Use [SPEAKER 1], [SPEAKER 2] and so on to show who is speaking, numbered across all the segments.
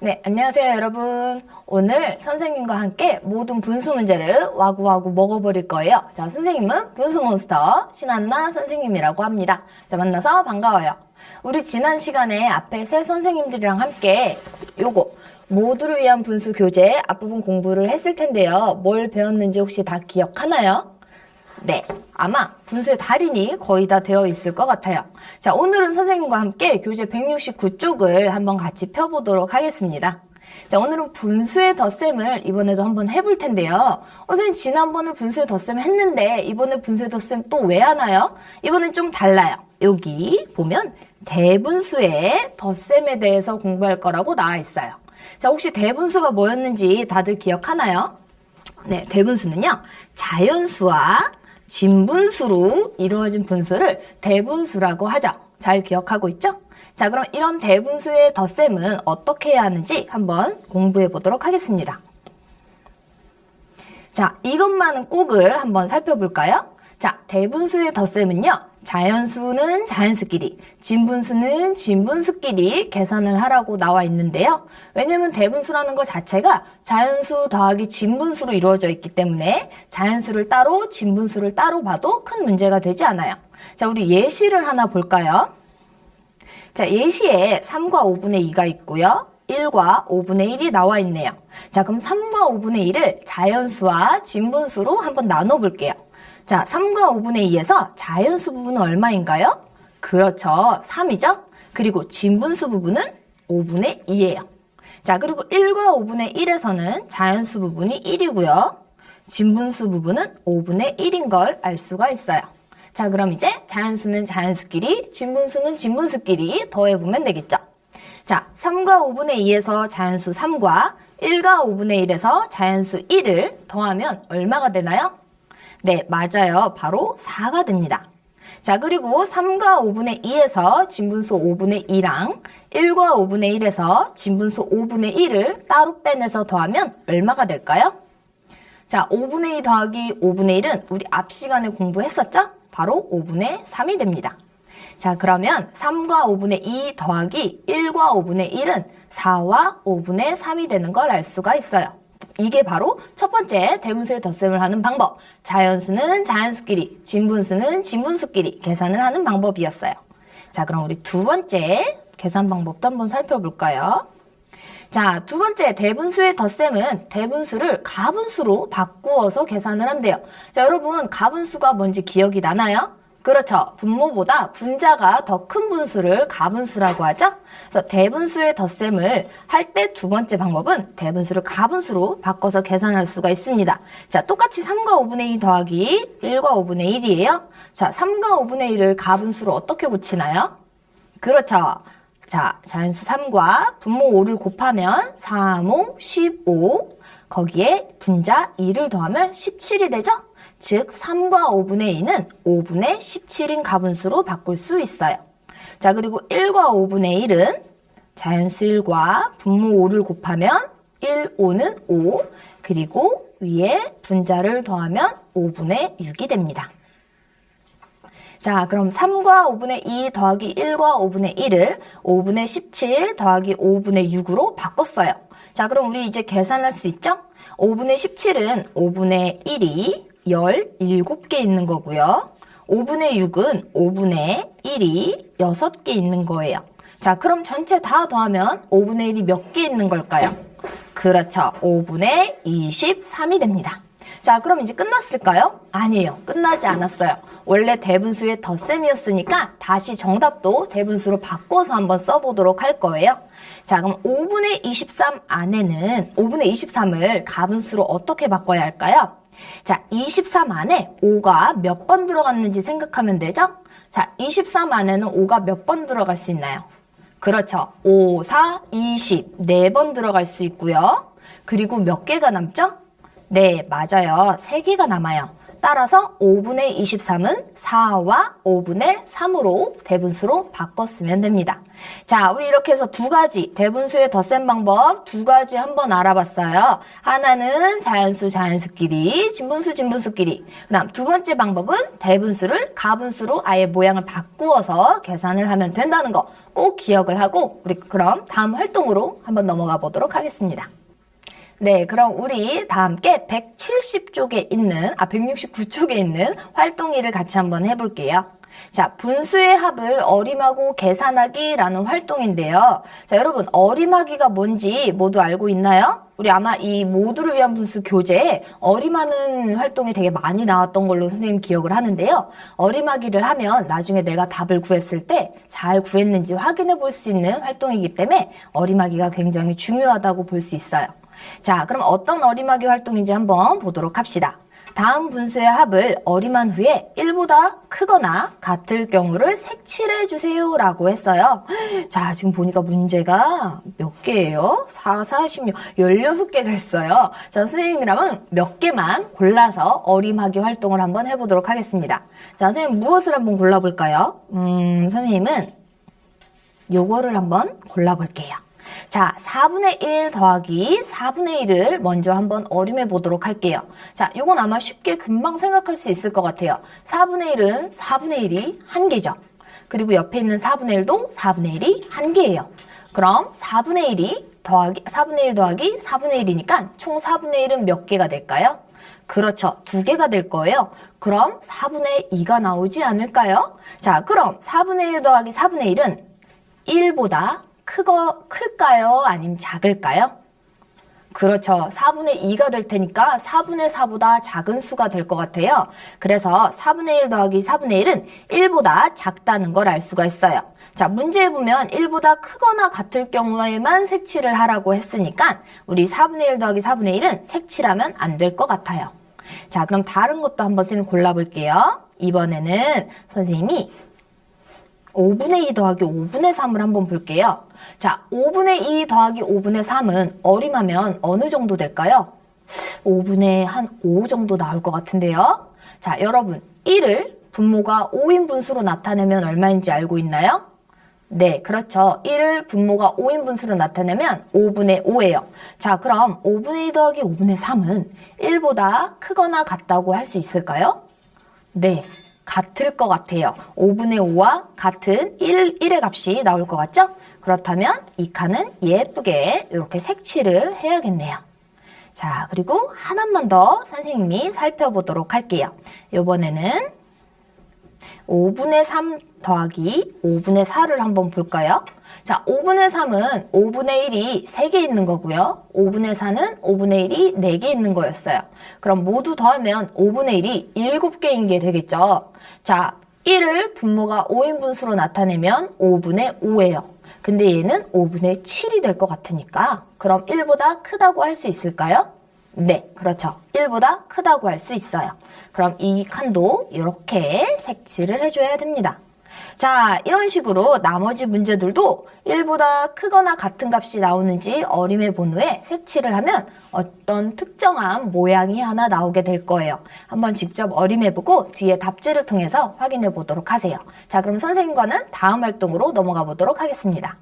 [SPEAKER 1] 네, 안녕하세요, 여러분. 오늘 선생님과 함께 모든 분수 문제를 와구와구 먹어버릴 거예요. 자, 선생님은 분수몬스터 신한나 선생님이라고 합니다. 자, 만나서 반가워요. 우리 지난 시간에 앞에 세 선생님들이랑 함께 요거 모두를 위한 분수 교재 앞부분 공부를 했을 텐데요. 뭘 배웠는지 혹시 다 기억하나요? 네, 아마 분수의 달인이 거의 다 되어 있을 것 같아요. 자, 오늘은 선생님과 함께 교재 169쪽을 한번 같이 펴보도록 하겠습니다. 자, 오늘은 분수의 덧셈을 이번에도 한번 해볼 텐데요. 선생님 지난번에 분수의 덧셈 했는데 이번에 분수의 덧셈 또 왜 하나요? 이번엔 좀 달라요. 여기 보면 대분수의 덧셈에 대해서 공부할 거라고 나와 있어요. 자, 혹시 대분수가 뭐였는지 다들 기억하나요? 네, 대분수는요, 자연수와 진분수로 이루어진 분수를 대분수라고 하죠. 잘 기억하고 있죠? 자, 그럼 이런 대분수의 덧셈은 어떻게 해야 하는지 한번 공부해 보도록 하겠습니다. 자, 이것만은 꼭을 한번 살펴볼까요? 자, 대분수의 덧셈은요, 자연수는 자연수끼리, 진분수는 진분수끼리 계산을 하라고 나와 있는데요. 왜냐면 대분수라는 것 자체가 자연수 더하기 진분수로 이루어져 있기 때문에 자연수를 따로, 진분수를 따로 봐도 큰 문제가 되지 않아요. 자, 우리 예시를 하나 볼까요? 자, 예시에 3과 5분의 2가 있고요. 1과 5분의 1이 나와 있네요. 자, 그럼 3과 5분의 1을 자연수와 진분수로 한번 나눠볼게요. 자, 3과 5분의 2에서 자연수 부분은 얼마인가요? 그렇죠. 3이죠? 그리고 진분수 부분은 5분의 2예요. 자, 그리고 1과 5분의 1에서는 자연수 부분이 1이고요. 진분수 부분은 5분의 1인 걸 알 수가 있어요. 자, 그럼 이제 자연수는 자연수끼리, 진분수는 진분수끼리 더해보면 되겠죠. 자, 3과 5분의 2에서 자연수 3과 1과 5분의 1에서 자연수 1을 더하면 얼마가 되나요? 네, 맞아요. 바로 4가 됩니다. 자, 그리고 3과 5분의 2에서 진분수 5분의 2랑 1과 5분의 1에서 진분수 5분의 1을 따로 빼내서 더하면 얼마가 될까요? 자, 5분의 2 더하기 5분의 1은 우리 앞 시간에 공부했었죠? 바로 5분의 3이 됩니다. 자, 그러면 3과 5분의 2 더하기 1과 5분의 1은 4와 5분의 3이 되는 걸 알 수가 있어요. 이게 바로 첫 번째 대분수의 덧셈을 하는 방법. 자연수는 자연수끼리, 진분수는 진분수끼리 계산을 하는 방법이었어요. 자, 그럼 우리 두 번째 계산 방법도 한번 살펴볼까요? 자, 두 번째 대분수의 덧셈은 대분수를 가분수로 바꾸어서 계산을 한대요. 자, 여러분 가분수가 뭔지 기억이 나나요? 그렇죠. 분모보다 분자가 더 큰 분수를 가분수라고 하죠. 그래서 대분수의 덧셈을 할 때 두 번째 방법은 대분수를 가분수로 바꿔서 계산할 수가 있습니다. 자, 똑같이 3과 5분의 2 더하기 1과 5분의 1이에요. 자, 3과 5분의 1을 가분수로 어떻게 고치나요? 그렇죠. 자, 자연수 3과 분모 5를 곱하면 3, 5, 15. 거기에 분자 2를 더하면 17이 되죠? 즉 3과 5분의 2는 5분의 17인 가분수로 바꿀 수 있어요. 자, 그리고 1과 5분의 1은 자연수 1과 분모 5를 곱하면 1, 5는 5, 그리고 위에 분자를 더하면 5분의 6이 됩니다. 자, 그럼 3과 5분의 2 더하기 1과 5분의 1을 5분의 17 더하기 5분의 6으로 바꿨어요. 자, 그럼 우리 이제 계산할 수 있죠? 5분의 17은 5분의 1이 17개 있는 거고요. 5분의 6은 5분의 1이 6개 있는 거예요. 자, 그럼 전체 다 더하면 5분의 1이 몇 개 있는 걸까요? 그렇죠. 5분의 23이 됩니다. 자, 그럼 이제 끝났을까요? 아니에요. 끝나지 않았어요. 원래 대분수의 덧셈이었으니까 다시 정답도 대분수로 바꿔서 한번 써보도록 할 거예요. 자, 그럼 5분의 23 안에는 5분의 23을 가분수로 어떻게 바꿔야 할까요? 자, 23 안에 5가 몇 번 들어갔는지 생각하면 되죠? 자, 23 안에는 5가 몇 번 들어갈 수 있나요? 그렇죠. 5, 4, 20. 4번 들어갈 수 있고요. 그리고 몇 개가 남죠? 네, 맞아요. 3개가 남아요. 따라서 5분의 23은 4와 5분의 3으로 대분수로 바꿨으면 됩니다. 자, 우리 이렇게 해서 두 가지 대분수의 덧셈 방법 두 가지 한번 알아봤어요. 하나는 자연수끼리, 진분수끼리. 그다음 두 번째 방법은 대분수를 가분수로 아예 모양을 바꾸어서 계산을 하면 된다는 거 꼭 기억을 하고 우리 그럼 다음 활동으로 한번 넘어가 보도록 하겠습니다. 네, 그럼 우리 다 함께 169쪽에 있는 활동 2를 같이 한번 해볼게요. 자, 분수의 합을 어림하고 계산하기라는 활동인데요. 자, 여러분 어림하기가 뭔지 모두 알고 있나요? 우리 아마 이 모두를 위한 분수 교재에 어림하는 활동이 되게 많이 나왔던 걸로 선생님 기억을 하는데요. 어림하기를 하면 나중에 내가 답을 구했을 때 잘 구했는지 확인해 볼 수 있는 활동이기 때문에 어림하기가 굉장히 중요하다고 볼 수 있어요. 자, 그럼 어떤 어림하기 활동인지 한번 보도록 합시다. 다음 분수의 합을 어림한 후에 1보다 크거나 같을 경우를 색칠해 주세요 라고 했어요. 자, 지금 보니까 문제가 몇 개예요? 4, 4, 16, 16개가 있어요. 자, 선생님이랑은 몇 개만 골라서 어림하기 활동을 한번 해보도록 하겠습니다. 자, 선생님 무엇을 한번 골라볼까요? 선생님은 요거를 한번 골라볼게요. 자, 4분의 1 더하기 4분의 1을 먼저 한번 어림해 보도록 할게요. 자, 이건 아마 쉽게 금방 생각할 수 있을 것 같아요. 4분의 1은 4분의 1이 1개죠. 그리고 옆에 있는 4분의 1도 4분의 1이 1개예요. 그럼 4분의 1 더하기 4분의 1이니까 총 4분의 1은 몇 개가 될까요? 그렇죠. 2개가 될 거예요. 그럼 4분의 2가 나오지 않을까요? 자, 그럼 4분의 1 더하기 4분의 1은 1보다 클까요? 아니면 작을까요? 그렇죠. 4분의 2가 될 테니까 4분의 4보다 작은 수가 될 것 같아요. 그래서 4분의 1 더하기 4분의 1은 1보다 작다는 걸 알 수가 있어요. 자, 문제에 보면 1보다 크거나 같을 경우에만 색칠을 하라고 했으니까 우리 4분의 1 더하기 4분의 1은 색칠하면 안 될 것 같아요. 자, 그럼 다른 것도 한번 선생님 골라볼게요. 이번에는 선생님이 5분의 2 더하기 5분의 3을 한번 볼게요. 자, 5분의 2 더하기 5분의 3은 어림하면 어느 정도 될까요? 5분의 한 5 정도 나올 것 같은데요. 자, 여러분 1을 분모가 5인 분수로 나타내면 얼마인지 알고 있나요? 네, 그렇죠. 1을 분모가 5인 분수로 나타내면 5분의 5예요. 자, 그럼 5분의 2 더하기 5분의 3은 1보다 크거나 같다고 할 수 있을까요? 네. 같을 것 같아요. 5분의 5와 같은 1의 값이 나올 것 같죠? 그렇다면 이 칸은 예쁘게 이렇게 색칠을 해야겠네요. 자, 그리고 하나만 더 선생님이 살펴보도록 할게요. 이번에는 5분의 3 더하기 5분의 4를 한번 볼까요? 자, 5분의 3은 5분의 1이 3개 있는 거고요. 5분의 4는 5분의 1이 4개 있는 거였어요. 그럼 모두 더하면 5분의 1이 7개인 게 되겠죠. 자, 1을 분모가 5인 분수로 나타내면 5분의 5예요. 근데 얘는 5분의 7이 될 것 같으니까 그럼 1보다 크다고 할 수 있을까요? 네, 그렇죠. 1보다 크다고 할 수 있어요. 그럼 이 칸도 이렇게 색칠을 해줘야 됩니다. 자, 이런 식으로 나머지 문제들도 1보다 크거나 같은 값이 나오는지 어림해 본 후에 색칠을 하면 어떤 특정한 모양이 하나 나오게 될 거예요. 한번 직접 어림해보고 뒤에 답지를 통해서 확인해 보도록 하세요. 자, 그럼 선생님과는 다음 활동으로 넘어가 보도록 하겠습니다.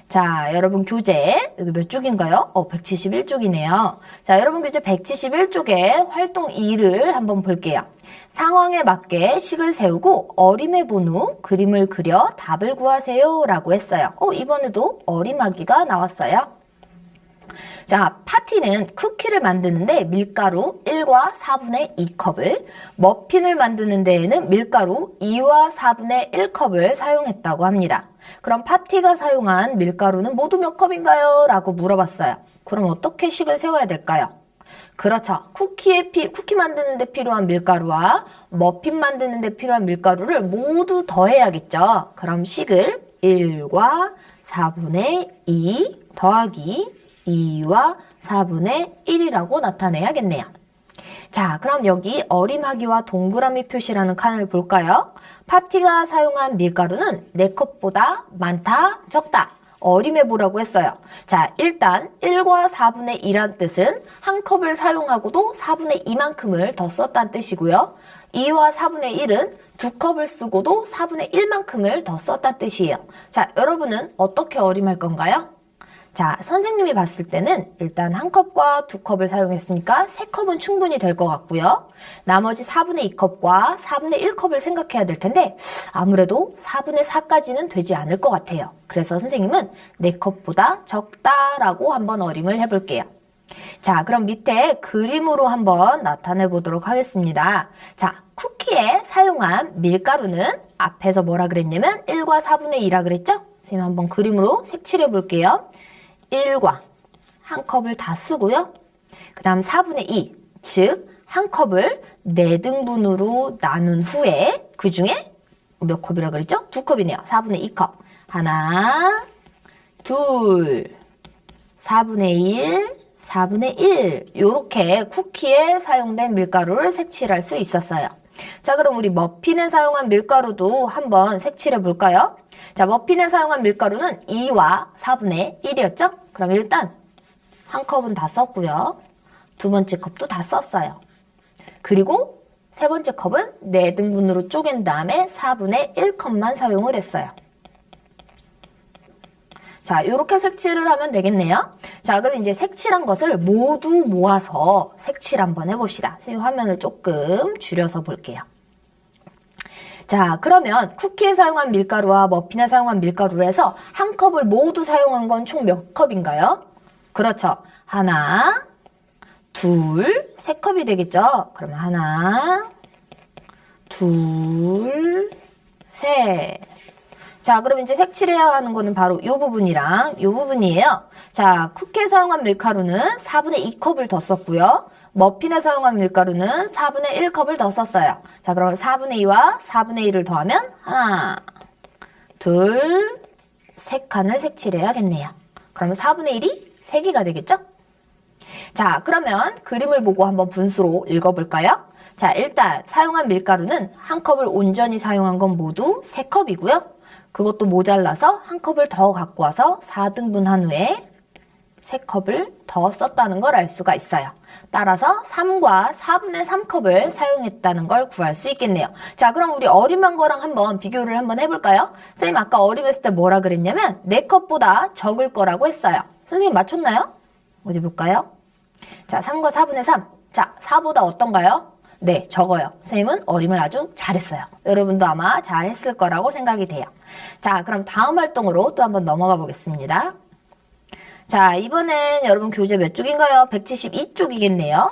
[SPEAKER 1] 자, 여러분 교재 여기 몇 쪽인가요? 171쪽이네요. 자, 여러분 교재 171쪽에 활동 2를 한번 볼게요. 상황에 맞게 식을 세우고 어림해 본 후 그림을 그려 답을 구하세요 라고 했어요. 이번에도 어림하기가 나왔어요. 자, 파티는 쿠키를 만드는데 밀가루 1과 4분의 2컵을, 머핀을 만드는 데에는 밀가루 2와 4분의 1컵을 사용했다고 합니다. 그럼 파티가 사용한 밀가루는 모두 몇 컵인가요? 라고 물어봤어요. 그럼 어떻게 식을 세워야 될까요? 그렇죠. 쿠키 만드는 데 필요한 밀가루와 머핀 만드는 데 필요한 밀가루를 모두 더해야겠죠. 그럼 식을 1과 4분의 2 더하기 2와 4분의 1이라고 나타내야겠네요. 자, 그럼 여기 어림하기와 동그라미 표시라는 칸을 볼까요? 파티가 사용한 밀가루는 4컵보다 많다, 적다. 어림해보라고 했어요. 자, 일단 1과 4분의 2란 뜻은 한 컵을 사용하고도 4분의 2만큼을 더 썼다는 뜻이고요. 2와 4분의 1은 두 컵을 쓰고도 4분의 1만큼을 더 썼다는 뜻이에요. 자, 여러분은 어떻게 어림할 건가요? 자, 선생님이 봤을 때는 일단 한 컵과 두 컵을 사용했으니까 세 컵은 충분히 될 것 같고요. 나머지 4분의 2컵과 4분의 1컵을 생각해야 될 텐데 아무래도 4분의 4까지는 되지 않을 것 같아요. 그래서 선생님은 4컵보다 적다라고 한번 어림을 해볼게요. 자, 그럼 밑에 그림으로 한번 나타내 보도록 하겠습니다. 자, 쿠키에 사용한 밀가루는 앞에서 뭐라 그랬냐면 1과 4분의 2라 그랬죠? 선생님 한번 그림으로 색칠해 볼게요. 1과 한 컵을 다 쓰고요. 그 다음 4분의 2, 즉 한 컵을 4등분으로 나눈 후에 그 중에 몇 컵이라 그랬죠? 2컵이네요. 4분의 2컵. 하나, 둘, 4분의 1, 4분의 1 이렇게 쿠키에 사용된 밀가루를 색칠할 수 있었어요. 자, 그럼 우리 머핀에 사용한 밀가루도 한번 색칠해 볼까요? 자, 머핀에 사용한 밀가루는 2와 4분의 1이었죠? 그럼 일단 한 컵은 다 썼고요. 두 번째 컵도 다 썼어요. 그리고 세 번째 컵은 4등분으로 쪼갠 다음에 4분의 1컵만 사용을 했어요. 자, 이렇게 색칠을 하면 되겠네요. 자, 그럼 이제 색칠한 것을 모두 모아서 색칠 한번 해봅시다. 선생님 화면을 조금 줄여서 볼게요. 자, 그러면 쿠키에 사용한 밀가루와 머핀에 사용한 밀가루로 해서 한 컵을 모두 사용한 건 총 몇 컵인가요? 그렇죠. 하나, 둘, 세 컵이 되겠죠? 그러면 하나, 둘, 셋. 자, 그럼 이제 색칠해야 하는 거는 바로 이 부분이랑 이 부분이에요. 자, 쿠키에 사용한 밀가루는 4분의 2컵을 더 썼고요. 머핀에 사용한 밀가루는 4분의 1컵을 더 썼어요. 자, 그럼 4분의 2와 4분의 1을 더하면 하나, 둘, 세 칸을 색칠해야겠네요. 그러면 4분의 1이 3개가 되겠죠? 자, 그러면 그림을 보고 한번 분수로 읽어볼까요? 자, 일단 사용한 밀가루는 한 컵을 온전히 사용한 건 모두 3컵이고요. 그것도 모자라서 한 컵을 더 갖고 와서 4등분한 후에 3컵을 더 썼다는 걸 알 수가 있어요. 따라서 3과 4분의 3컵을 사용했다는 걸 구할 수 있겠네요. 자, 그럼 우리 어림한 거랑 한번 비교를 한번 해볼까요? 선생님 아까 어림했을 때 뭐라 그랬냐면 4컵보다 적을 거라고 했어요. 선생님 맞췄나요? 어디 볼까요? 자, 3과 4분의 3. 자, 4보다 어떤가요? 네, 적어요. 선생님은 어림을 아주 잘했어요. 여러분도 아마 잘했을 거라고 생각이 돼요. 자, 그럼 다음 활동으로 또 한번 넘어가 보겠습니다. 자, 이번엔 여러분 교재 몇 쪽인가요? 172쪽이겠네요.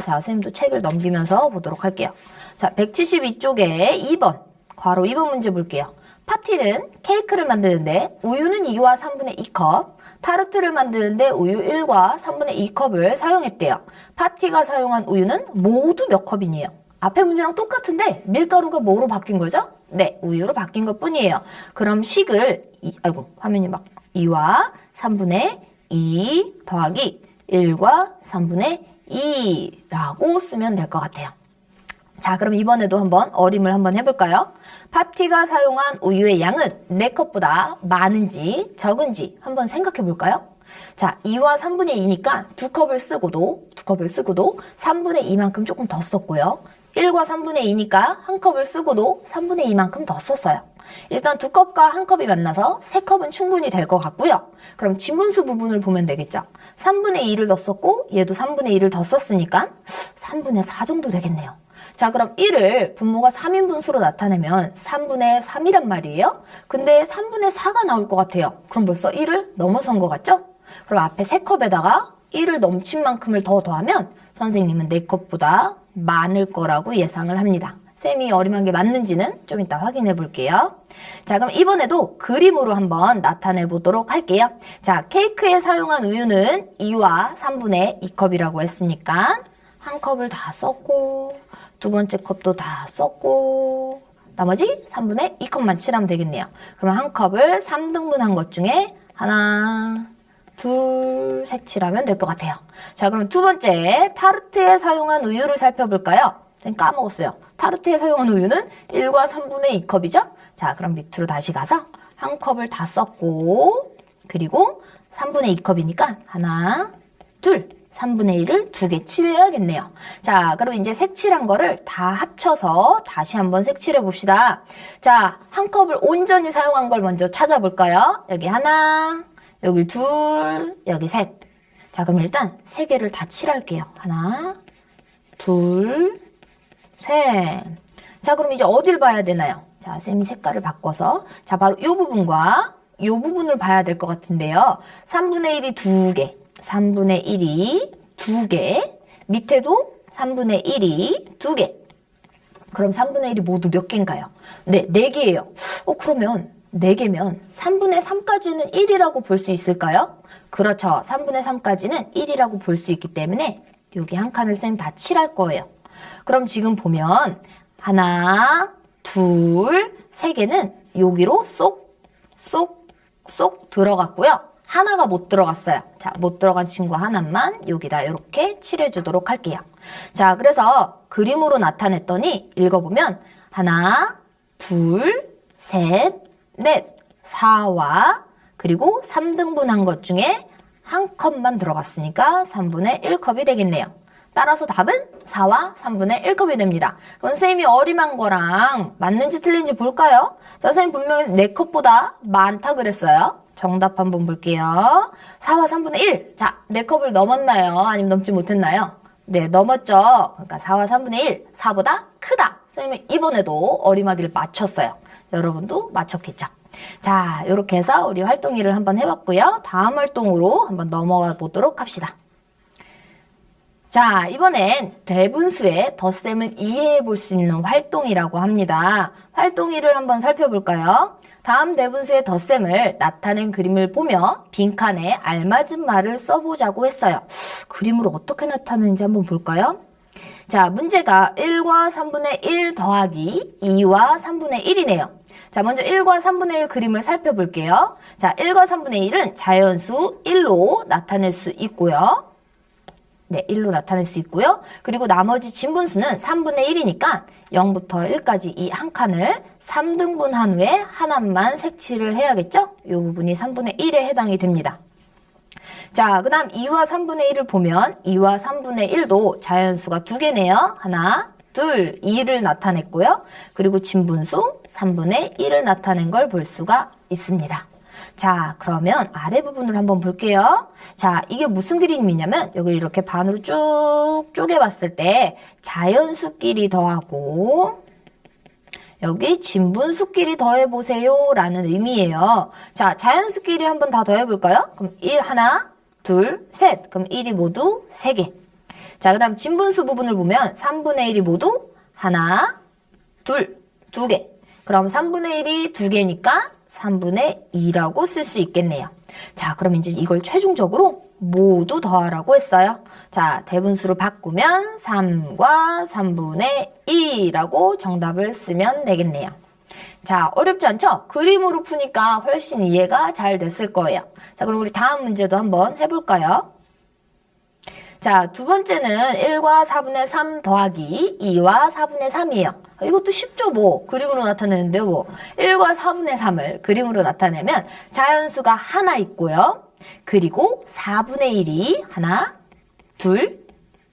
[SPEAKER 1] 자, 선생님도 책을 넘기면서 보도록 할게요. 자, 172쪽에 2번, 괄호 2번 문제 볼게요. 파티는 케이크를 만드는데 우유는 2와 3분의 2컵, 타르트를 만드는데 우유 1과 3분의 2컵을 사용했대요. 파티가 사용한 우유는 모두 몇 컵이니요? 앞에 문제랑 똑같은데 밀가루가 뭐로 바뀐 거죠? 네, 우유로 바뀐 것 뿐이에요. 그럼 식을, 화면이 막 2와 3분의 2 더하기 1과 3분의 2라고 쓰면 될 것 같아요. 자, 그럼 이번에도 한번 어림을 한번 해볼까요? 파티가 사용한 우유의 양은 4컵보다 많은지 적은지 한번 생각해 볼까요? 자, 2와 3분의 2니까 2컵을 쓰고도 3분의 2만큼 조금 더 썼고요. 1과 3분의 2니까 한 컵을 쓰고도 3분의 2만큼 더 썼어요. 일단 2컵과 한 컵이 만나서 3컵은 충분히 될 것 같고요. 그럼 지분수 부분을 보면 되겠죠. 3분의 2를 더 썼고 얘도 3분의 2를 더 썼으니까 3분의 4 정도 되겠네요. 자, 그럼 1을 분모가 3인분수로 나타내면 3분의 3이란 말이에요. 근데 3분의 4가 나올 것 같아요. 그럼 벌써 1을 넘어선 것 같죠? 그럼 앞에 3컵에다가 1을 넘친 만큼을 더 더하면 선생님은 4컵보다 많을 거라고 예상을 합니다. 쌤이 어림한 게 맞는지는 좀 이따 확인해 볼게요. 자, 그럼 이번에도 그림으로 한번 나타내 보도록 할게요. 자, 케이크에 사용한 우유는 2와 3분의 2컵이라고 했으니까 한 컵을 다 썼고 두 번째 컵도 다 썼고 나머지 3분의 2컵만 칠하면 되겠네요. 그럼 한 컵을 3등분한 것 중에 하나, 둘, 셋 칠하면 될 것 같아요. 자, 그럼 두 번째 타르트에 사용한 우유를 살펴볼까요? 까먹었어요. 타르트에 사용한 우유는 1과 3분의 2컵이죠? 자, 그럼 밑으로 다시 가서 한 컵을 다 썼고 그리고 3분의 2컵이니까 하나, 둘, 3분의 1을 2개 칠해야겠네요. 자, 그럼 이제 색칠한 거를 다 합쳐서 다시 한번 색칠해 봅시다. 자, 한 컵을 온전히 사용한 걸 먼저 찾아볼까요? 여기 하나, 여기 둘, 여기 셋. 자, 그럼 일단 세 개를 다 칠할게요. 하나, 둘, 셋. 자, 그럼 이제 어딜 봐야 되나요? 자, 쌤이 색깔을 바꿔서. 자, 바로 이 부분과 이 부분을 봐야 될 것 같은데요. 3분의 1이 2개, 3분의 1이 2개, 밑에도 3분의 1이 2개. 그럼 3분의 1이 모두 몇 개인가요? 네, 4개예요. 그러면 4개면 3분의 3까지는 1이라고 볼 수 있을까요? 그렇죠. 3분의 3까지는 1이라고 볼 수 있기 때문에 여기 한 칸을 쌤 다 칠할 거예요. 그럼 지금 보면 하나, 둘, 세 개는 여기로 쏙 들어갔고요. 하나가 못 들어갔어요. 자, 못 들어간 친구 하나만 여기다 이렇게 칠해주도록 할게요. 자, 그래서 그림으로 나타냈더니 읽어보면 하나, 둘, 셋, 넷, 4와 그리고 3등분한 것 중에 한 컵만 들어갔으니까 3분의 1컵이 되겠네요. 따라서 답은 4와 3분의 1컵이 됩니다. 그럼 선생님이 어림한 거랑 맞는지 틀린지 볼까요? 자, 선생님 분명히 4컵보다 많다 그랬어요. 정답 한번 볼게요. 4와 3분의 1. 자, 4컵을 넘었나요? 아니면 넘지 못했나요? 네, 넘었죠. 그러니까 4와 3분의 1. 4보다 크다. 선생님이 이번에도 어림하기를 맞췄어요. 여러분도 맞췄겠죠? 자, 이렇게 해서 우리 활동일을 한번 해봤고요. 다음 활동으로 한번 넘어가 보도록 합시다. 자, 이번엔 대분수의 덧셈을 이해해 볼 수 있는 활동이라고 합니다. 활동일을 한번 살펴볼까요? 다음 대분수의 덧셈을 나타낸 그림을 보며 빈칸에 알맞은 말을 써보자고 했어요. 그림으로 어떻게 나타내는지 한번 볼까요? 자, 문제가 1과 3분의 1 더하기 2와 3분의 1이네요. 자, 먼저 1과 3분의 1 그림을 살펴볼게요. 자, 1과 3분의 1은 자연수 1로 나타낼 수 있고요. 네, 1로 나타낼 수 있고요. 그리고 나머지 진분수는 3분의 1이니까 0부터 1까지 이 한 칸을 3등분한 후에 하나만 색칠을 해야겠죠? 이 부분이 3분의 1에 해당이 됩니다. 자, 그 다음 2와 3분의 1을 보면 2와 3분의 1도 자연수가 2개네요. 하나, 둘, 2를 나타냈고요. 그리고 진분수 3분의 1을 나타낸 걸 볼 수가 있습니다. 자, 그러면 아래 부분을 한번 볼게요. 자, 이게 무슨 그림이냐면 여기 이렇게 반으로 쭉 쪼개봤을 때 자연수끼리 더하고 여기 진분수끼리 더해보세요 라는 의미예요. 자, 자연수끼리 한번 다 더해볼까요? 그럼 1 하나, 둘, 셋. 그럼 1이 모두 3개. 자, 그 다음 진분수 부분을 보면 3분의 1이 모두 하나, 둘, 2개. 그럼 3분의 1이 2개니까 3분의 2라고 쓸 수 있겠네요. 자, 그럼 이제 이걸 최종적으로 모두 더하라고 했어요. 자, 대분수로 바꾸면 3과 3분의 2라고 정답을 쓰면 되겠네요. 자, 어렵지 않죠? 그림으로 푸니까 훨씬 이해가 잘 됐을 거예요. 자, 그럼 우리 다음 문제도 한번 해볼까요? 자, 두 번째는 1과 4분의 3 더하기 2와 4분의 3이에요. 이것도 쉽죠, 뭐. 그림으로 나타내는데요, 뭐. 1과 4분의 3을 그림으로 나타내면 자연수가 하나 있고요. 그리고 4분의 1이 하나, 둘,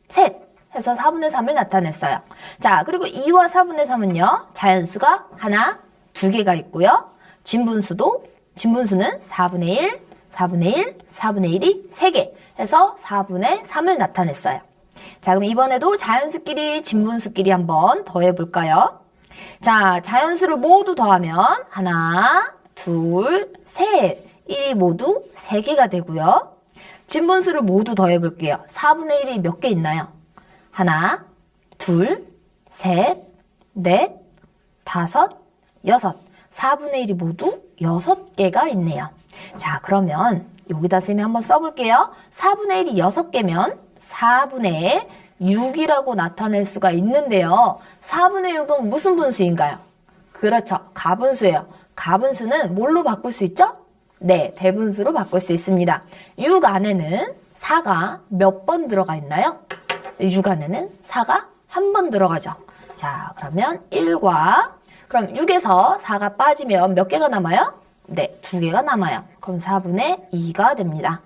[SPEAKER 1] 셋 해서 4분의 3을 나타냈어요. 자, 그리고 2와 4분의 3은요. 자연수가 하나, 2개가 있고요. 진분수는 4분의 1, 4분의 1, 4분의 1이 3개 해서 4분의 3을 나타냈어요. 자, 그럼 이번에도 자연수끼리, 진분수끼리 한번 더해볼까요? 자, 자연수를 모두 더하면 하나, 둘, 셋. 1이 모두 3개가 되고요. 진분수를 모두 더해볼게요. 4분의 1이 몇 개 있나요? 하나, 둘, 셋, 넷, 다섯, 여섯. 4분의 1이 모두 6개가 있네요. 자, 그러면 여기다 쌤이 한번 써볼게요. 4분의 1이 6개면 4분의 6이라고 나타낼 수가 있는데요. 4분의 6은 무슨 분수인가요? 그렇죠. 가분수예요. 가분수는 뭘로 바꿀 수 있죠? 네, 대분수로 바꿀 수 있습니다. 6 안에는 4가 몇 번 들어가 있나요? 6 안에는 4가 한 번 들어가죠. 자, 그러면 1과 그럼 6에서 4가 빠지면 몇 개가 남아요? 네, 2개가 남아요. 그럼 4분의 2가 됩니다.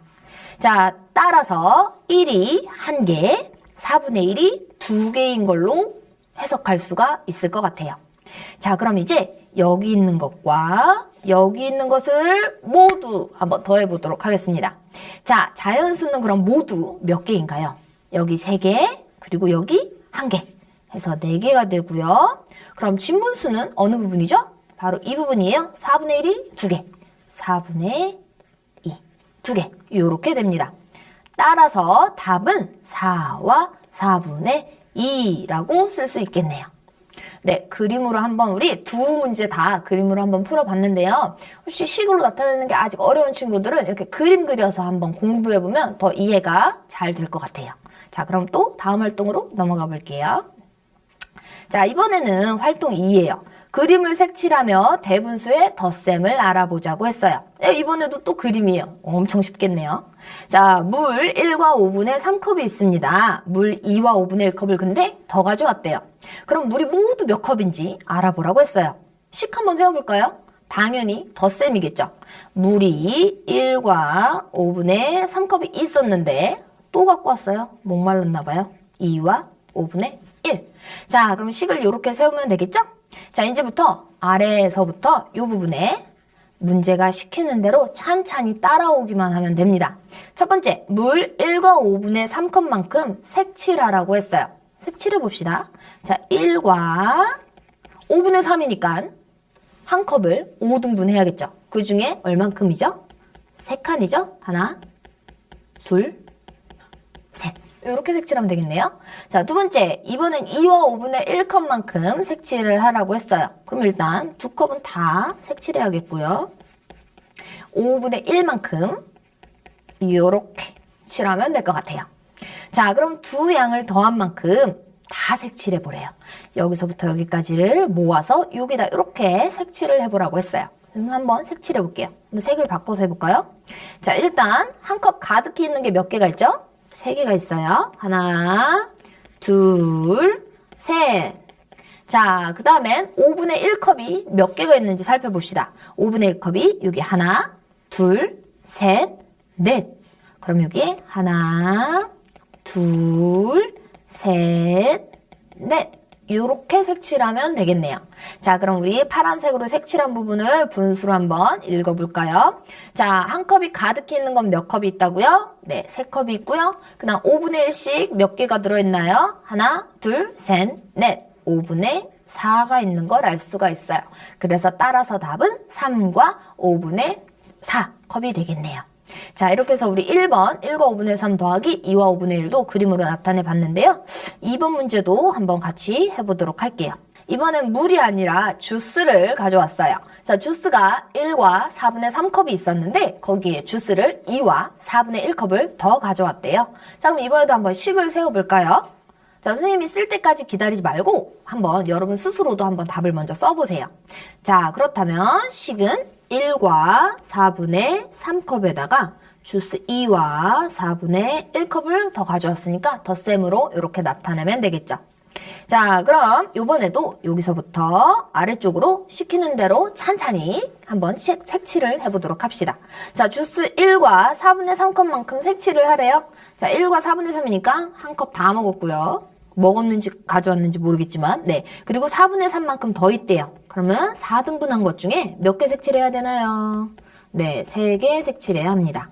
[SPEAKER 1] 자, 따라서 1이 1개, 4분의 1이 2개인 걸로 해석할 수가 있을 것 같아요. 자, 그럼 이제 여기 있는 것과 여기 있는 것을 모두 한번 더해보도록 하겠습니다. 자, 자연수는 그럼 모두 몇 개인가요? 여기 3개, 그리고 여기 1개 해서 4개가 되고요. 그럼 진분수는 어느 부분이죠? 바로 이 부분이에요. 4분의 1이 2개, 4분의 2, 2개 이렇게 됩니다. 따라서 답은 4와 4분의 2라고 쓸 수 있겠네요. 네, 그림으로 한번 우리 2문제 다 그림으로 한번 풀어봤는데요. 혹시 식으로 나타내는 게 아직 어려운 친구들은 이렇게 그림 그려서 한번 공부해보면 더 이해가 잘 될 것 같아요. 자, 그럼 또 다음 활동으로 넘어가 볼게요. 자, 이번에는 활동 2예요. 그림을 색칠하며 대분수의 덧셈을 알아보자고 했어요. 네, 이번에도 또 그림이에요. 엄청 쉽겠네요. 자, 물 1과 5분의 3컵이 있습니다. 물 2와 5분의 1컵을 근데 더 가져왔대요. 그럼 물이 모두 몇 컵인지 알아보라고 했어요. 식 한번 세워볼까요? 당연히 덧셈이겠죠. 물이 1과 5분의 3컵이 있었는데 또 갖고 왔어요. 목말랐나 봐요. 2와 5분의 1. 자, 그럼 식을 이렇게 세우면 되겠죠? 자, 이제부터 아래에서부터 이 부분에 문제가 시키는 대로 찬찬히 따라오기만 하면 됩니다. 첫 번째, 물 1과 5분의 3컵만큼 색칠하라고 했어요. 색칠해 봅시다. 자, 1과 5분의 3이니까 한 컵을 5등분 해야겠죠. 그 중에 얼만큼이죠? 3칸이죠? 하나, 둘, 셋. 이렇게 색칠하면 되겠네요. 자, 두 번째, 이번엔 2와 5분의 1컵만큼 색칠을 하라고 했어요. 그럼 일단 두 컵은 다 색칠해야겠고요. 5분의 1만큼 이렇게 칠하면 될 것 같아요. 자, 그럼 두 양을 더한 만큼 다 색칠해 보래요. 여기서부터 여기까지를 모아서 여기다 이렇게 색칠을 해보라고 했어요. 그럼 한번 색칠해 볼게요. 색을 바꿔서 해볼까요? 자, 일단 한 컵 가득히 있는 게 몇 개가 있죠? 3개가 있어요. 하나, 둘, 셋. 자, 그 다음엔 5분의 1컵이 몇 개가 있는지 살펴봅시다. 5분의 1컵이 여기 하나, 둘, 셋, 넷. 그럼 여기 하나, 둘, 셋, 넷. 이렇게 색칠하면 되겠네요. 자, 그럼 우리 파란색으로 색칠한 부분을 분수로 한번 읽어볼까요? 자, 한 컵이 가득히 있는 건 몇 컵이 있다고요? 네, 3컵이 있고요. 그 다음 5분의 1씩 몇 개가 들어있나요? 하나, 둘, 셋, 넷. 5분의 4가 있는 걸 알 수가 있어요. 그래서 따라서 답은 3과 5분의 4컵이 되겠네요. 자, 이렇게 해서 우리 1번 1과 5분의 3 더하기 2와 5분의 1도 그림으로 나타내 봤는데요. 2번 문제도 한번 같이 해보도록 할게요. 이번엔 물이 아니라 주스를 가져왔어요. 자, 주스가 1과 4분의 3컵이 있었는데 거기에 주스를 2와 4분의 1컵을 더 가져왔대요. 자, 그럼 이번에도 한번 식을 세워볼까요? 자, 선생님이 쓸 때까지 기다리지 말고 한번 여러분 스스로도 한번 답을 먼저 써보세요. 자, 그렇다면 식은 1과 4분의 3컵에다가 주스 2와 4분의 1컵을 더 가져왔으니까 덧셈으로 이렇게 나타내면 되겠죠. 자, 그럼 이번에도 여기서부터 아래쪽으로 시키는 대로 찬찬히 한번 색칠을 해보도록 합시다. 자, 주스 1과 4분의 3컵만큼 색칠을 하래요. 자, 1과 4분의 3이니까 한 컵 다 먹었고요. 먹었는지 가져왔는지 모르겠지만, 네. 그리고 4분의 3만큼 더 있대요. 그러면 4등분한 것 중에 몇 개 색칠해야 되나요? 네, 3개 색칠해야 합니다.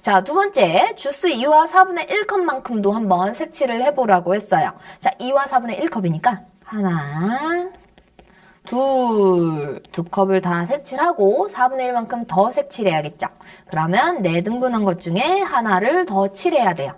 [SPEAKER 1] 자, 두 번째, 주스 2와 4분의 1컵만큼도 한번 색칠을 해보라고 했어요. 자, 2와 4분의 1컵이니까 하나, 두 컵을 다 색칠하고 4분의 1만큼 더 색칠해야겠죠. 그러면 4등분한 것 중에 하나를 더 칠해야 돼요.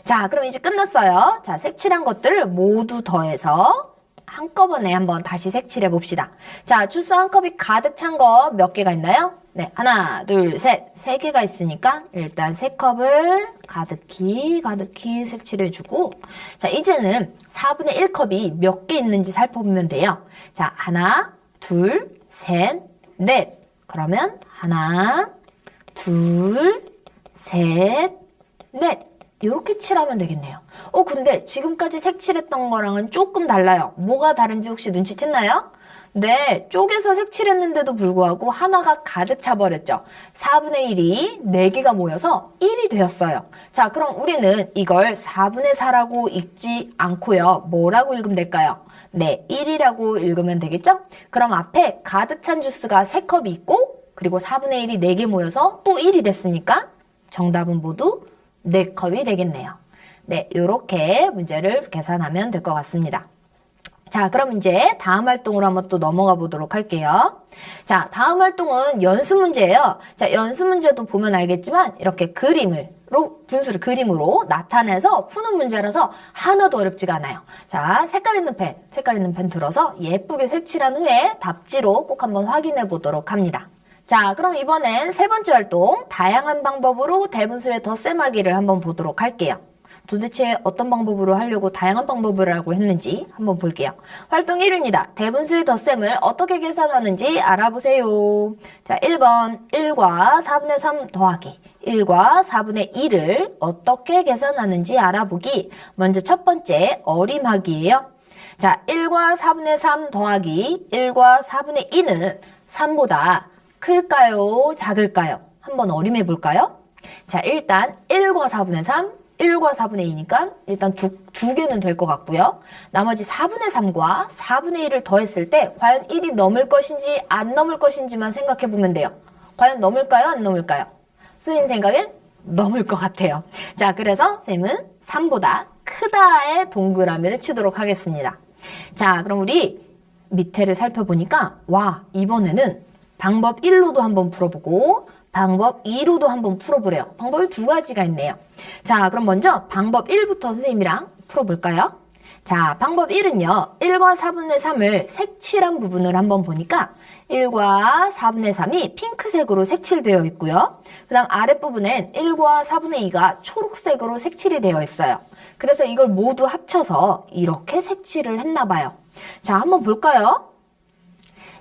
[SPEAKER 1] 자, 그럼 이제 끝났어요. 자, 색칠한 것들을 모두 더해서 한꺼번에 한번 다시 색칠해 봅시다. 자, 주스 한 컵이 가득 찬 거 몇 개가 있나요? 네, 하나, 둘, 셋, 3개가 있으니까 일단 3컵을 가득히 색칠해주고, 자, 이제는 4분의 1컵이 몇 개 있는지 살펴보면 돼요. 자, 하나, 둘, 셋, 넷. 그러면 하나, 둘, 셋, 넷. 이렇게 칠하면 되겠네요. 근데 지금까지 색칠했던 거랑은 조금 달라요. 뭐가 다른지 혹시 눈치챘나요? 네, 쪼개서 색칠했는데도 불구하고 하나가 가득 차버렸죠. 4분의 1이 4개가 모여서 1이 되었어요. 자, 그럼 우리는 이걸 4분의 4라고 읽지 않고요. 뭐라고 읽으면 될까요? 네, 1이라고 읽으면 되겠죠? 그럼 앞에 가득 찬 주스가 3컵이 있고 그리고 4분의 1이 4개 모여서 또 1이 됐으니까 정답은 모두 4컵이 되겠네요. 네, 이렇게 문제를 계산하면 될 것 같습니다. 자, 그럼 이제 다음 활동으로 한번 또 넘어가 보도록 할게요. 자, 다음 활동은 연수 문제예요. 자, 연수 문제도 보면 알겠지만 이렇게 분수를 그림으로 나타내서 푸는 문제라서 하나도 어렵지가 않아요. 자, 색깔 있는 펜 들어서 예쁘게 색칠한 후에 답지로 꼭 한번 확인해 보도록 합니다. 자, 그럼 이번엔 세 번째 활동, 다양한 방법으로 대분수의 덧셈하기를 한번 보도록 할게요. 도대체 어떤 방법으로 하려고 다양한 방법을 하고 했는지 한번 볼게요. 활동 1입니다. 대분수의 덧셈을 어떻게 계산하는지 알아보세요. 자, 1번 1과 4분의 3 더하기 1과 4분의 1을 어떻게 계산하는지 알아보기. 먼저 첫 번째 어림하기예요. 자, 1과 4분의 3 더하기 1과 4분의 2는 3보다 클까요? 작을까요? 한번 어림해 볼까요? 자, 일단 1과 4분의 3 1과 4분의 2니까 일단 두 개는 될 것 같고요. 나머지 4분의 3과 4분의 1을 더했을 때 과연 1이 넘을 것인지 안 넘을 것인지만 생각해 보면 돼요. 과연 넘을까요? 안 넘을까요? 선생님 생각엔 넘을 것 같아요. 자, 그래서 쌤은 3보다 크다의 동그라미를 치도록 하겠습니다. 자, 그럼 우리 밑에를 살펴보니까 와, 이번에는 방법 1로도 한번 풀어보고 방법 2로도 한번 풀어보래요. 방법이 두 가지가 있네요. 자, 그럼 먼저 방법 1부터 선생님이랑 풀어볼까요? 자, 방법 1은요. 1과 4분의 3을 색칠한 부분을 한번 보니까 1과 4분의 3이 핑크색으로 색칠되어 있고요. 그 다음 아랫부분엔 1과 4분의 2가 초록색으로 색칠이 되어 있어요. 그래서 이걸 모두 합쳐서 이렇게 색칠을 했나 봐요. 자, 한번 볼까요?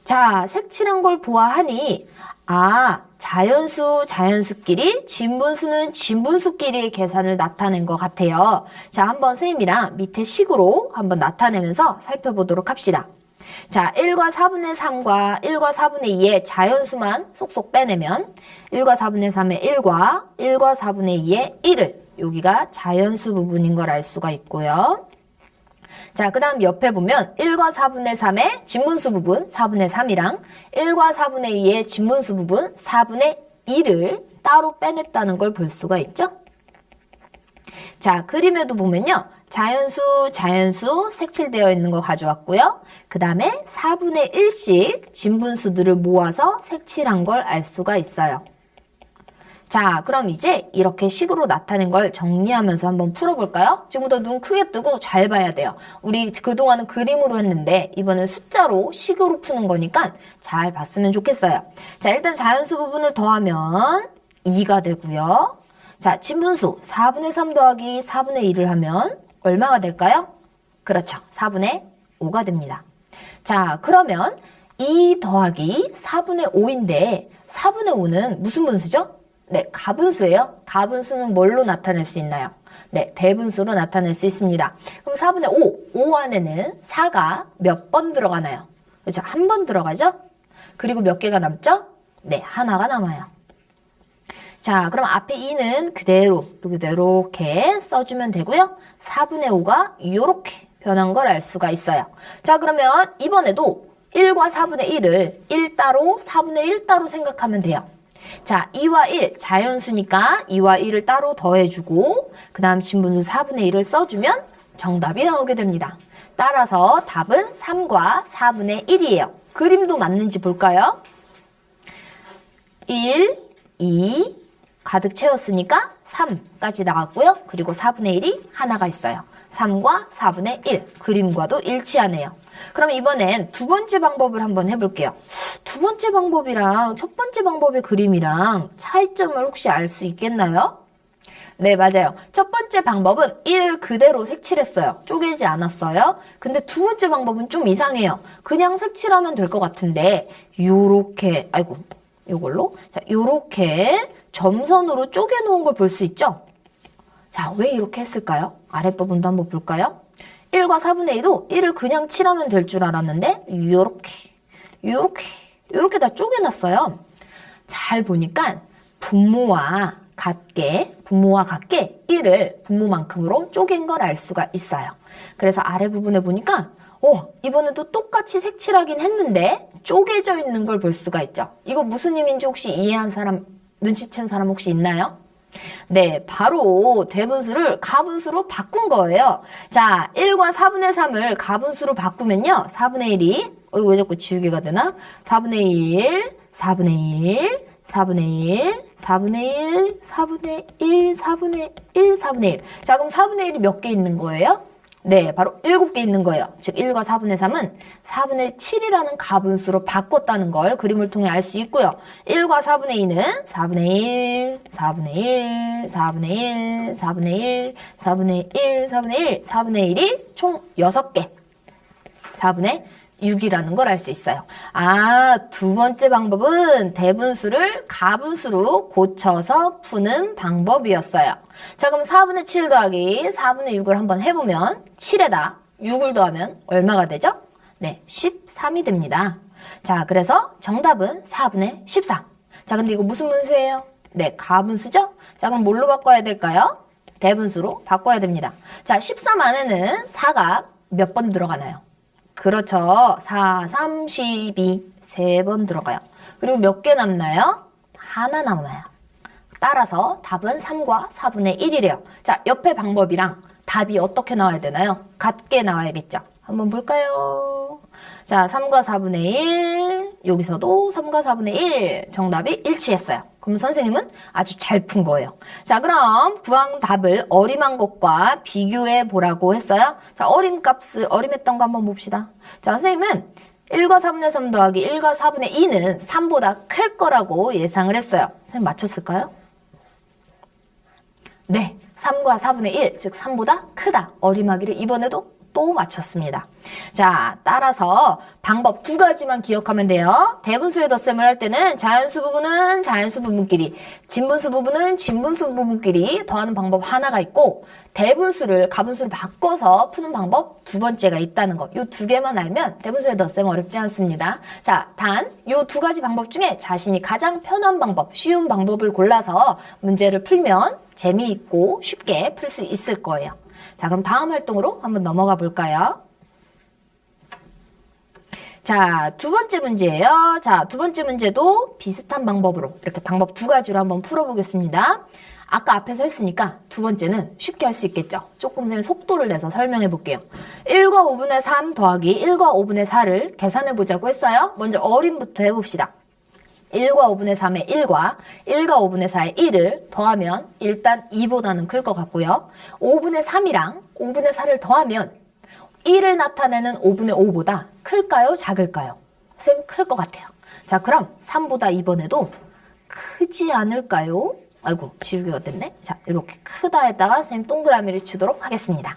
[SPEAKER 1] 자, 색칠한 걸 보아하니 자연수끼리, 진분수는 진분수끼리의 계산을 나타낸 것 같아요. 자, 한번 선생님이랑 밑에 식으로 한번 나타내면서 살펴보도록 합시다. 자, 1과 4분의 3과 1과 4분의 2의 자연수만 쏙쏙 빼내면 1과 4분의 3의 1과 1과 4분의 2의 1을 여기가 자연수 부분인 걸 알 수가 있고요. 자, 그 다음 옆에 보면 1과 4분의 3의 진분수 부분 4분의 3이랑 1과 4분의 2의 진분수 부분 4분의 2를 따로 빼냈다는 걸 볼 수가 있죠. 자, 그림에도 보면요. 자연수 색칠되어 있는 거 가져왔고요. 그 다음에 4분의 1씩 진분수들을 모아서 색칠한 걸 알 수가 있어요. 자, 그럼 이제 이렇게 식으로 나타낸 걸 정리하면서 한번 풀어볼까요? 지금부터 눈 크게 뜨고 잘 봐야 돼요. 우리 그동안은 그림으로 했는데 이번엔 숫자로 식으로 푸는 거니까 잘 봤으면 좋겠어요. 자, 일단 자연수 부분을 더하면 2가 되고요. 자, 진분수 4분의 3 더하기 4분의 2를 하면 얼마가 될까요? 그렇죠. 4분의 5가 됩니다. 자, 그러면 2 더하기 4분의 5인데 4분의 5는 무슨 분수죠? 네, 가분수예요. 가분수는 뭘로 나타낼 수 있나요? 네, 대분수로 나타낼 수 있습니다. 그럼 4분의 5 안에는 4가 몇 번 들어가나요? 그렇죠, 한 번 들어가죠? 그리고 몇 개가 남죠? 네, 하나가 남아요. 자, 그럼 앞에 2는 그대로 이렇게 써주면 되고요. 4분의 5가 이렇게 변한 걸 알 수가 있어요. 자, 그러면 이번에도 1과 4분의 1을 1 따로 4분의 1 따로 생각하면 돼요. 자, 2와 1 자연수니까 2와 1을 따로 더해주고 그 다음 진분수 4분의 1을 써주면 정답이 나오게 됩니다. 따라서 답은 3과 4분의 1이에요. 그림도 맞는지 볼까요? 1, 2 가득 채웠으니까 3까지 나왔고요. 그리고 4분의 1이 하나가 있어요. 3과 4분의 1 그림과도 일치하네요. 그럼 이번엔 두 번째 방법을 한번 해볼게요. 두 번째 방법이랑 첫 번째 방법의 그림이랑 차이점을 혹시 알 수 있겠나요? 네, 맞아요. 첫 번째 방법은 1을 그대로 색칠했어요. 쪼개지 않았어요. 근데 두 번째 방법은 좀 이상해요. 그냥 색칠하면 될 것 같은데 요렇게 요걸로 자, 요렇게 점선으로 쪼개놓은 걸 볼 수 있죠? 자, 왜 이렇게 했을까요? 아랫부분도 한번 볼까요? 1과 4분의 2도 1을 그냥 칠하면 될 줄 알았는데 요렇게 요렇게 다 쪼개놨어요. 잘 보니까 분모와 같게 1을 분모만큼으로 쪼갠 걸 알 수가 있어요. 그래서 아래 부분에 보니까 이번에도 똑같이 색칠하긴 했는데 쪼개져 있는 걸 볼 수가 있죠. 이거 무슨 의미인지 혹시 이해한 사람, 눈치챈 사람 혹시 있나요? 네, 바로 대분수를 가분수로 바꾼 거예요. 자, 1과 4분의 3을 가분수로 바꾸면요. 4분의 1이, 왜 자꾸 지우개가 되나? 4분의 1, 4분의 1, 4분의 1, 4분의 1, 4분의 1, 4분의 1, 4분의 1. 자, 그럼 4분의 1이 몇 개 있는 거예요? 네, 바로 7개 있는 거예요. 즉 1과 4분의 3은 4분의 7이라는 가분수로 바꿨다는 걸 그림을 통해 알 수 있고요. 1과 4분의 2는 4분의 1, 4분의 1, 4분의 1, 4분의 1, 4분의 1, 4분의 1, 4분의 1이 총 6개. 4분의 6이라는 걸 알 수 있어요. 두 번째 방법은 대분수를 가분수로 고쳐서 푸는 방법이었어요. 자, 그럼 4분의 7 더하기 4분의 6을 한번 해보면 7에다 6을 더하면 얼마가 되죠? 네, 13이 됩니다. 자, 그래서 정답은 4분의 13. 자, 근데 이거 무슨 분수예요? 네, 가분수죠? 자, 그럼 뭘로 바꿔야 될까요? 대분수로 바꿔야 됩니다. 자, 13 안에는 4가 몇 번 들어가나요? 그렇죠. 4, 3, 12. 3번 들어가요. 그리고 몇 개 남나요? 하나 남아요. 따라서 답은 3과 4분의 1이래요. 자, 옆에 방법이랑 답이 어떻게 나와야 되나요? 같게 나와야겠죠. 한번 볼까요? 자, 3과 4분의 1. 여기서도 3과 4분의 1. 정답이 일치했어요. 그럼 선생님은 아주 잘 푼 거예요. 자, 그럼 구한 답을 어림한 것과 비교해 보라고 했어요. 자, 어림했던 거 한번 봅시다. 자, 선생님은 1과 4분의 3 더하기 1과 4분의 2는 3보다 클 거라고 예상을 했어요. 선생님 맞췄을까요? 네, 3과 4분의 1, 즉 3보다 크다. 어림하기를 이번에도 또 맞췄습니다. 자, 따라서 방법 2가지만 기억하면 돼요. 대분수의 덧셈을 할 때는 자연수 부분은 자연수 부분끼리, 진분수 부분은 진분수 부분끼리 더하는 방법 하나가 있고, 대분수를 가분수로 바꿔서 푸는 방법 2번째가 있다는 거. 이 2개만 알면 대분수의 덧셈 어렵지 않습니다. 자, 단 이 2가지 방법 중에 자신이 가장 편한 방법, 쉬운 방법을 골라서 문제를 풀면 재미있고 쉽게 풀 수 있을 거예요. 자, 그럼 다음 활동으로 한번 넘어가 볼까요? 자, 2번째 문제예요. 자, 2번째 문제도 비슷한 방법으로 이렇게 방법 2가지로 한번 풀어보겠습니다. 아까 앞에서 했으니까 2번째는 쉽게 할 수 있겠죠? 조금 속도를 내서 설명해 볼게요. 1과 5분의 3 더하기 1과 5분의 4를 계산해 보자고 했어요. 먼저 어림부터 해봅시다. 1과 5분의 3의 1과 1과 5분의 4의 1을 더하면 일단 2보다는 클 것 같고요. 5분의 3이랑 5분의 4를 더하면 1을 나타내는 5분의 5보다 클까요? 작을까요? 쌤, 클 것 같아요. 자, 그럼 3보다 이번에도 크지 않을까요? 아이고, 지우개가 됐네. 자, 이렇게 크다에다가 쌤 동그라미를 치도록 하겠습니다.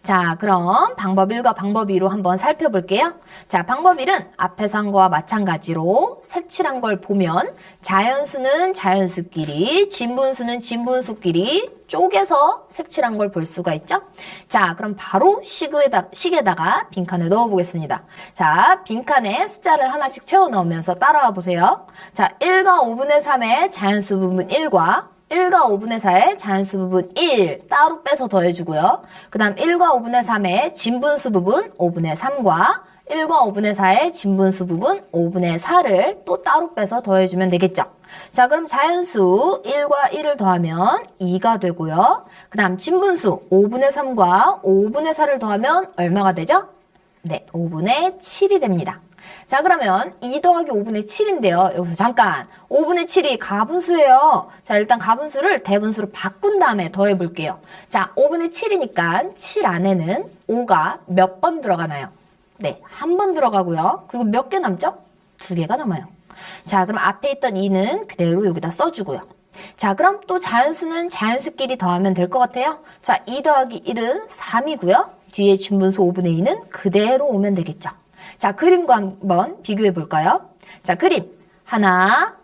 [SPEAKER 1] 자, 그럼 방법 1과 방법 2로 한번 살펴볼게요. 자, 방법 1은 앞에서 한 거와 마찬가지로 색칠한 걸 보면 자연수는 자연수끼리, 진분수는 진분수끼리 쪼개서 색칠한 걸 볼 수가 있죠. 자, 그럼 바로 식에다가 빈칸에 넣어 보겠습니다. 자, 빈칸에 숫자를 하나씩 채워 넣으면서 따라와 보세요. 자, 1과 5분의 3의 자연수 부분 1과 1과 5분의 4의 자연수 부분 1 따로 빼서 더해주고요. 그 다음 1과 5분의 3의 진분수 부분 5분의 3과 1과 5분의 4의 진분수 부분 5분의 4를 또 따로 빼서 더해주면 되겠죠. 자, 그럼 자연수 1과 1을 더하면 2가 되고요. 그 다음 진분수 5분의 3과 5분의 4를 더하면 얼마가 되죠? 네, 5분의 7이 됩니다. 자, 그러면 2 더하기 5분의 7인데요. 여기서 잠깐 5분의 7이 가분수예요. 자, 일단 가분수를 대분수로 바꾼 다음에 더해 볼게요. 자, 5분의 7이니까 7 안에는 5가 몇 번 들어가나요? 네, 한 번 들어가고요. 그리고 몇 개 남죠? 2개가 남아요. 자, 그럼 앞에 있던 2는 그대로 여기다 써주고요. 자, 그럼 또 자연수는 자연수끼리 더하면 될 것 같아요. 자, 2 더하기 1은 3이고요. 뒤에 진분수 5분의 2는 그대로 오면 되겠죠. 자, 그림과 한번 비교해 볼까요? 자, 그림. 하나,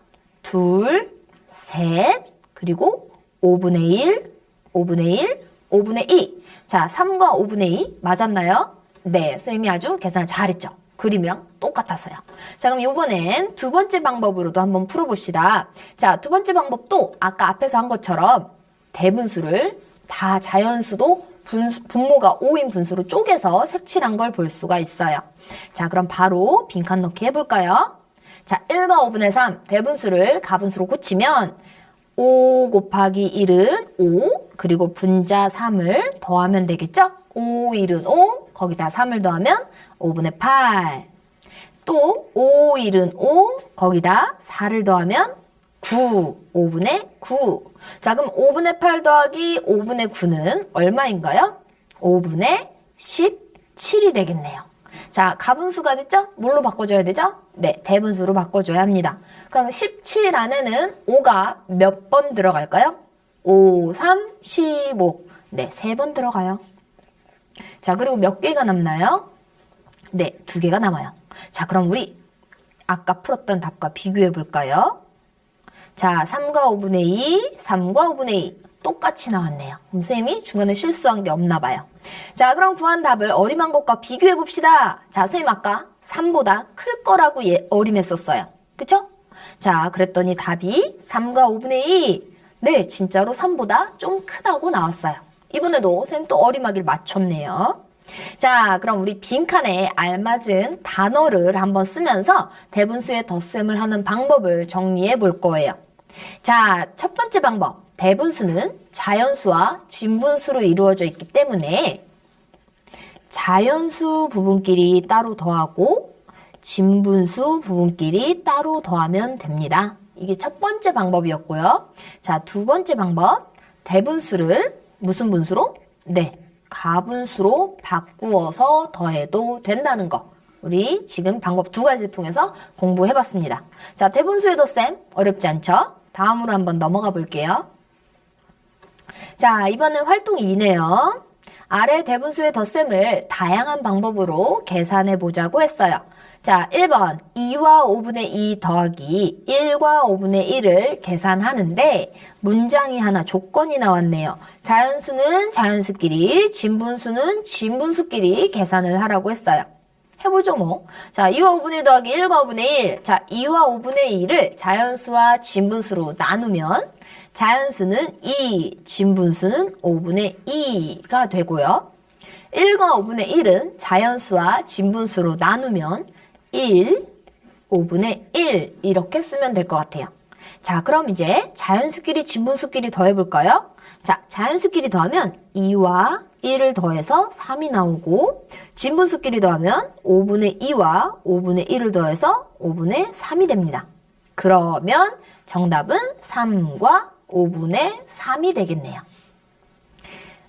[SPEAKER 1] 둘, 셋, 그리고 5분의 1, 5분의 1, 5분의 2. 자, 3과 5분의 2 맞았나요? 네, 선생님이 아주 계산을 잘했죠. 그림이랑 똑같았어요. 자, 그럼 이번엔 두 번째 방법으로도 한번 풀어봅시다. 자, 두 번째 방법도 아까 앞에서 한 것처럼 대분수를 다 자연수도 분모가 5인 분수로 쪼개서 색칠한 걸 볼 수가 있어요. 자, 그럼 바로 빈칸 넣기 해볼까요? 자, 1과 5분의 3 대분수를 가분수로 고치면 5 곱하기 1은 5, 그리고 분자 3을 더하면 되겠죠? 5, 1은 5, 거기다 3을 더하면 5분의 8. 또 5, 1은 5, 거기다 4를 더하면 9, 5분의 9. 자, 그럼 5분의 8 더하기 5분의 9는 얼마인가요? 5분의 17이 되겠네요. 자, 가분수가 됐죠? 뭘로 바꿔줘야 되죠? 네, 대분수로 바꿔줘야 합니다. 그럼 17 안에는 5가 몇 번 들어갈까요? 5, 3, 15. 네, 3번 들어가요. 자, 그리고 몇 개가 남나요? 네, 2개가 남아요. 자, 그럼 우리 아까 풀었던 답과 비교해 볼까요? 자, 3과 5분의 2, 3과 5분의 2 똑같이 나왔네요. 그럼 선생님이 중간에 실수한 게 없나 봐요. 자, 그럼 구한 답을 어림한 것과 비교해 봅시다. 자, 선생님 아까 3보다 클 거라고 어림했었어요. 그쵸? 자, 그랬더니 답이 3과 5분의 2. 네, 진짜로 3보다 좀 크다고 나왔어요. 이번에도 선생님 또 어림하길 맞췄네요. 자, 그럼 우리 빈칸에 알맞은 단어를 한번 쓰면서 대분수의 덧셈을 하는 방법을 정리해 볼 거예요. 자, 첫 번째 방법. 대분수는 자연수와 진분수로 이루어져 있기 때문에 자연수 부분끼리 따로 더하고 진분수 부분끼리 따로 더하면 됩니다. 이게 첫 번째 방법이었고요. 자, 두 번째 방법. 대분수를 무슨 분수로? 네, 가분수로 바꾸어서 더해도 된다는 거. 우리 지금 방법 두 가지 통해서 공부해봤습니다. 자, 대분수의 덧셈 어렵지 않죠? 다음으로 한번 넘어가 볼게요. 자, 이번엔 활동 2네요. 아래 대분수의 덧셈을 다양한 방법으로 계산해 보자고 했어요. 자, 1번 2와 5분의 2 더하기 1과 5분의 1을 계산하는데 문장이 하나 조건이 나왔네요. 자연수는 자연수끼리, 진분수는 진분수끼리 계산을 하라고 했어요. 해보죠 뭐. 자, 2와 5분의 1 더하기 1과 5분의 1. 자, 2와 5분의 1을 자연수와 진분수로 나누면 자연수는 2, 진분수는 5분의 2가 되고요. 1과 5분의 1은 자연수와 진분수로 나누면 1, 5분의 1 이렇게 쓰면 될 것 같아요. 자, 그럼 이제 자연수끼리 진분수끼리 더해볼까요? 자, 자연수끼리 더하면 2와 1을 더해서 3이 나오고 진분수끼리 더하면 5분의 2와 5분의 1을 더해서 5분의 3이 됩니다. 그러면 정답은 3과 5분의 3이 되겠네요.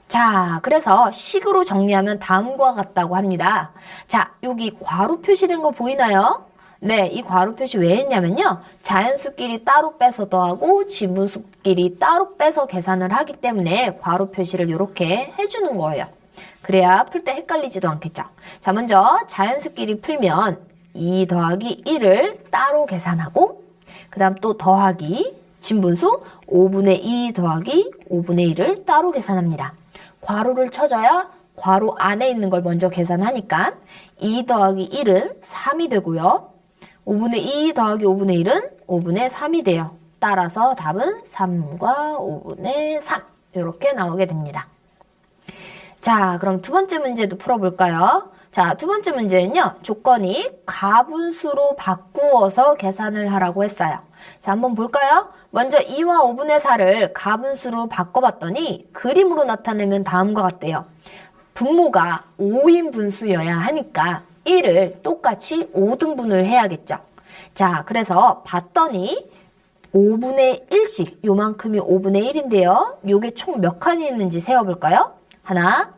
[SPEAKER 1] 자, 그래서 식으로 정리하면 다음과 같다고 합니다. 자, 여기 괄호 표시된 거 보이나요? 네, 이 괄호 표시 왜 했냐면요. 자연수끼리 따로 빼서 더하고 진분수끼리 따로 빼서 계산을 하기 때문에 괄호 표시를 이렇게 해주는 거예요. 그래야 풀 때 헷갈리지도 않겠죠. 자, 먼저 자연수끼리 풀면 2 더하기 1을 따로 계산하고 그 다음 또 더하기 진분수 5분의 2 더하기 5분의 1을 따로 계산합니다. 괄호를 쳐줘야 괄호 안에 있는 걸 먼저 계산하니까 2 더하기 1은 3이 되고요. 5분의 2 더하기 5분의 1은 5분의 3이 돼요. 따라서 답은 3과 5분의 3 이렇게 나오게 됩니다. 자, 그럼 두 번째 문제도 풀어볼까요? 자, 두 번째 문제는요. 조건이 가분수로 바꾸어서 계산을 하라고 했어요. 자, 한번 볼까요? 먼저 2와 5분의 4를 가분수로 바꿔봤더니 그림으로 나타내면 다음과 같대요. 분모가 5인 분수여야 하니까 1을 똑같이 5등분을 해야겠죠. 자, 그래서 봤더니 5분의 1씩 요만큼이 5분의 1인데요. 요게 총 몇 칸이 있는지 세어볼까요? 하나,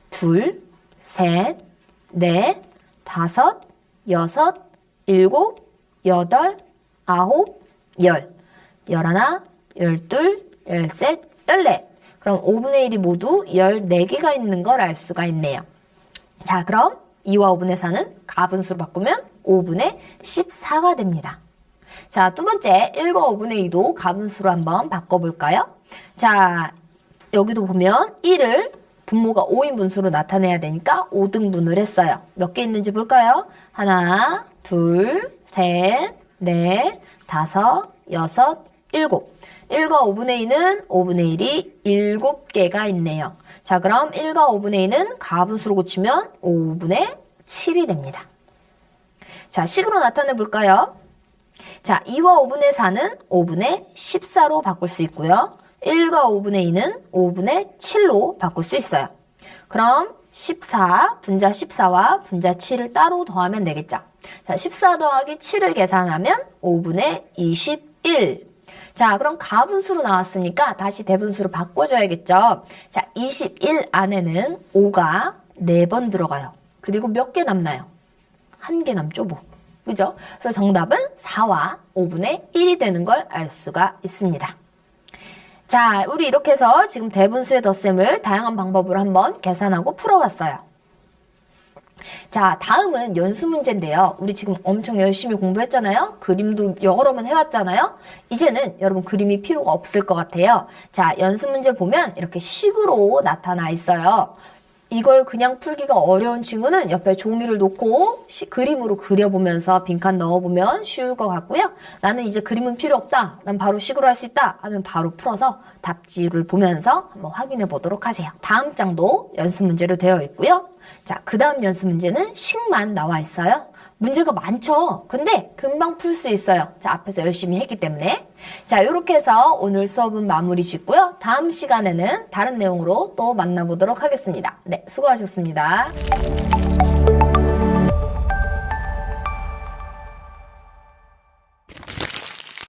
[SPEAKER 1] 둘, 셋, 넷, 다섯, 여섯, 일곱, 여덟, 아홉, 열. 열하나, 열둘, 열셋, 열넷. 그럼 5분의 1이 모두 14개가 있는 걸 알 수가 있네요. 자, 그럼 2와 5분의 4는 가분수로 바꾸면 5분의 14가 됩니다. 자, 두 번째 1과 5분의 2도 가분수로 한번 바꿔볼까요? 자, 여기도 보면 1을 분모가 5인 분수로 나타내야 되니까 5등분을 했어요. 몇 개 있는지 볼까요? 하나, 둘, 셋, 넷, 다섯, 여섯, 일곱. 1과 5분의 2는 5분의 1이 7개가 있네요. 자, 그럼 1과 5분의 2는 가분수로 고치면 5분의 7이 됩니다. 자, 식으로 나타내 볼까요? 자, 2와 5분의 4는 5분의 14로 바꿀 수 있고요. 1과 5분의 2는 5분의 7로 바꿀 수 있어요. 그럼 14, 분자 14와 분자 7을 따로 더하면 되겠죠. 자, 14 더하기 7을 계산하면 5분의 21. 자, 그럼 가분수로 나왔으니까 다시 대분수로 바꿔줘야겠죠. 자, 21 안에는 5가 4번 들어가요. 그리고 몇 개 남나요? 1개 남죠, 뭐. 그죠? 그래서 정답은 4와 5분의 1이 되는 걸 알 수가 있습니다. 자, 우리 이렇게 해서 지금 대분수의 덧셈을 다양한 방법으로 한번 계산하고 풀어봤어요. 자, 다음은 연수 문제인데요. 우리 지금 엄청 열심히 공부했잖아요. 그림도 여러 번 해왔잖아요. 이제는 여러분 그림이 필요가 없을 것 같아요. 자, 연수 문제 보면 이렇게 식으로 나타나 있어요. 이걸 그냥 풀기가 어려운 친구는 옆에 종이를 놓고 그림으로 그려보면서 빈칸 넣어보면 쉬울 것 같고요. 나는 이제 그림은 필요 없다. 난 바로 식으로 할 수 있다. 하면 바로 풀어서 답지를 보면서 한번 확인해 보도록 하세요. 다음 장도 연습 문제로 되어 있고요. 자, 그 다음 연습 문제는 식만 나와 있어요. 문제가 많죠? 근데 금방 풀 수 있어요. 자, 앞에서 열심히 했기 때문에. 자, 이렇게 해서 오늘 수업은 마무리 짓고요. 다음 시간에는 다른 내용으로 또 만나보도록 하겠습니다. 네, 수고하셨습니다.